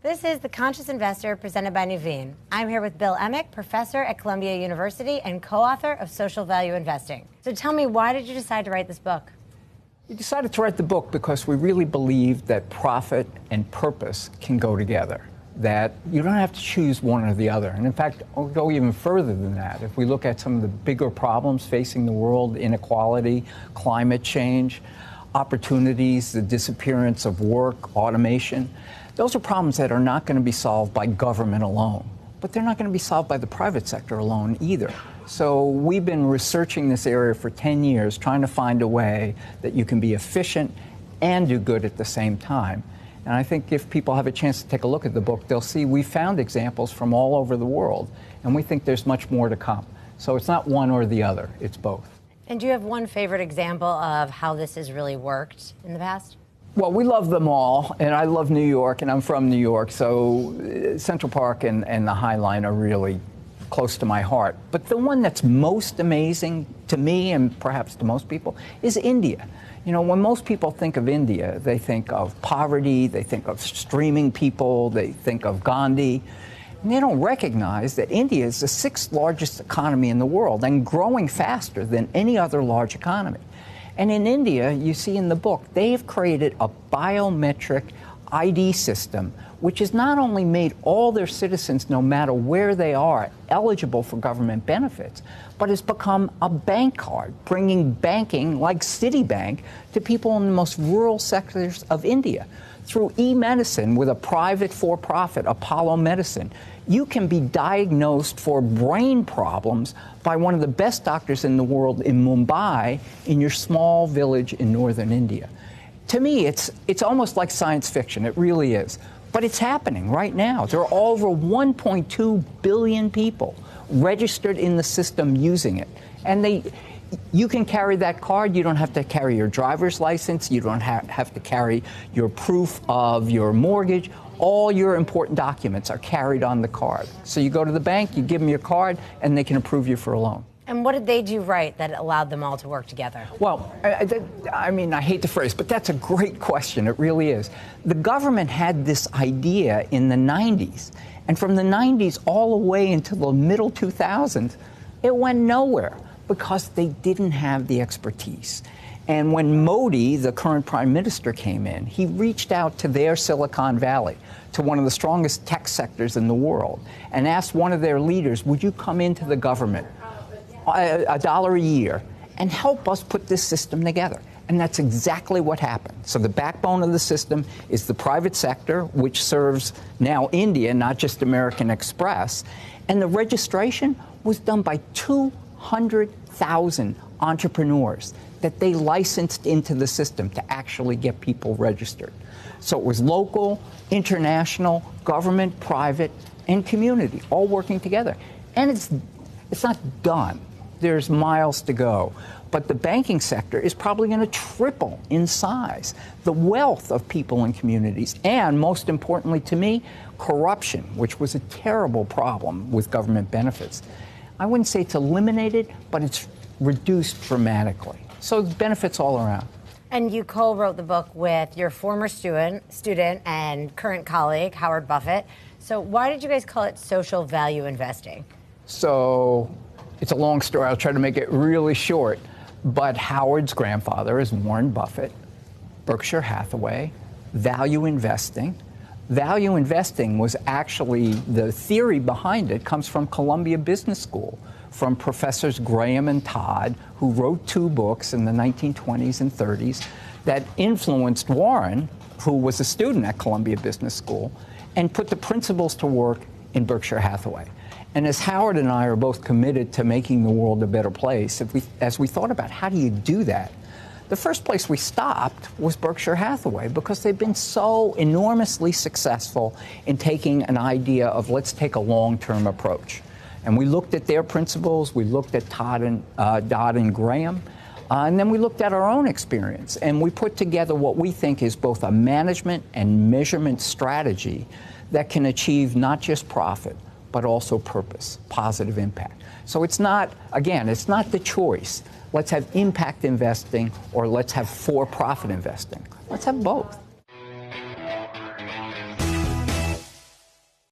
This is The Conscious Investor presented by Nuveen. I'm here with Bill Emick, professor at Columbia University and co-author of Social Value Investing. So tell me, why did you decide to write this book? We decided to write the book because we really believe that profit and purpose can go together, that you don't have to choose one or the other. And in fact, I'll go even further than that. If we look at some of the bigger problems facing the world, inequality, climate change, opportunities, the disappearance of work, automation, those are problems that are not going to be solved by government alone, but they're not going to be solved by the private sector alone either. So we've been researching this area for 10 years, trying to find a way that you can be efficient and do good at the same time. And I think if people have a chance to take a look at the book, they'll see we found examples from all over the world, and we think there's much more to come. So it's not one or the other, it's both. And do you have one favorite example of how this has really worked in the past? Well, we love them all, and I love New York, and I'm from New York, so Central Park and the High Line are really close to my heart. But the one that's most amazing to me, and perhaps to most people, is India. You know, when most people think of India, they think of poverty, they think of streaming people, they think of Gandhi, and they don't recognize that India is the 6th largest economy in the world and growing faster than any other large economy. And in India, you see in the book, they've created a biometric ID system, which has not only made all their citizens, no matter where they are, eligible for government benefits, but has become a bank card, bringing banking like Citibank to people in the most rural sectors of India. Through e-medicine with a private for-profit, Apollo Medicine, you can be diagnosed for brain problems by one of the best doctors in the world in Mumbai, in your small village in northern India. To me, it's almost like science fiction. It really is. But it's happening right now. There are over 1.2 billion people registered in the system using it. And you can carry that card. You don't have to carry your driver's license. You don't have to carry your proof of your mortgage. All your important documents are carried on the card. So you go to the bank, you give them your card, and they can approve you for a loan. And what did they do right that allowed them all to work together? Well, I mean, I hate the phrase, but that's a great question. It really is. The government had this idea in the 90s, and from the 90s all the way into the middle 2000s, it went nowhere because they didn't have the expertise. And when Modi, the current prime minister, came in, he reached out to their Silicon Valley, to one of the strongest tech sectors in the world, and asked one of their leaders, would you come into the government, $1 a year, and help us put this system together? And that's exactly what happened. So the backbone of the system is the private sector, which serves now India, not just American Express. And the registration was done by 200,000 entrepreneurs that they licensed into the system to actually get people registered. So it was local, international, government, private, and community all working together. And it's not done. There's miles to go. But the banking sector is probably going to triple in size. The wealth of people and communities, and most importantly to me, corruption, which was a terrible problem with government benefits. I wouldn't say it's eliminated, but it's reduced dramatically. So benefits all around. And you co-wrote the book with your former student and current colleague, Howard Buffett. So why did you guys call it social value investing? So it's a long story. I'll try to make it really short. But Howard's grandfather is Warren Buffett, Berkshire Hathaway, value investing. Value investing was actually, the theory behind it comes from Columbia Business School, from Professors Graham and Todd, who wrote 2 books in the 1920s and 30s that influenced Warren, who was a student at Columbia Business School, and put the principles to work in Berkshire Hathaway. And as Howard and I are both committed to making the world a better place, as we thought about how do you do that, the first place we stopped was Berkshire Hathaway, because they've been so enormously successful in taking an idea of let's take a long-term approach. And we looked at their principles, we looked at Dodd and Graham, and then we looked at our own experience. And we put together what we think is both a management and measurement strategy that can achieve not just profit, but also purpose, positive impact. So it's not, again, it's not the choice. Let's have impact investing or let's have for-profit investing. Let's have both.